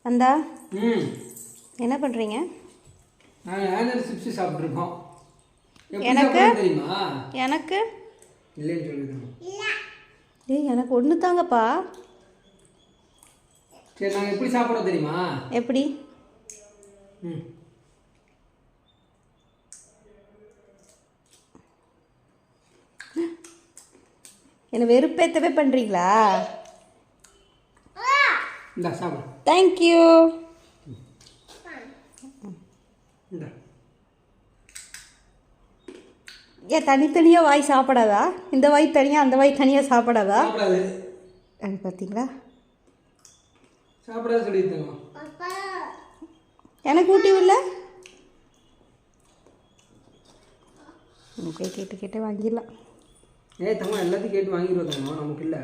அந்தா என்ன பண்ணுறீங்க? நாங்கள் சிப்ஸ் சாப்பிட்ருக்கோம். எனக்கு தெரியுமா? எனக்கு இல்லைன்னு சொல்லிடுங்க. ஏய் எனக்கு ஒன்று தாங்கப்பா. சரி நாங்கள் எப்படி சாப்பிட்றோம் தெரியுமா? எப்படி? என்ன வெறுப்பேற்றவே பண்ணுறீங்களா? இந்த சாப்பிடு. தேங்க்யூ. இந்த ஏன் தனித்தனியாக வாய் சாப்பிடாதா? இந்த வாய் தனியாக அந்த வாய் தனியாக சாப்பிடாதா? சாப்பிடாது. அது பார்த்தீங்களா? சாப்பிடாது சொல்லியிருந்தோம். எனக்கு ஊட்டிவில்ல. போய் கேட்டு கேட்டு வாங்கிடலாம். தம்மா எல்லாத்தையும் கேட்டு வாங்கிடுவோம். நமக்கு இல்லை.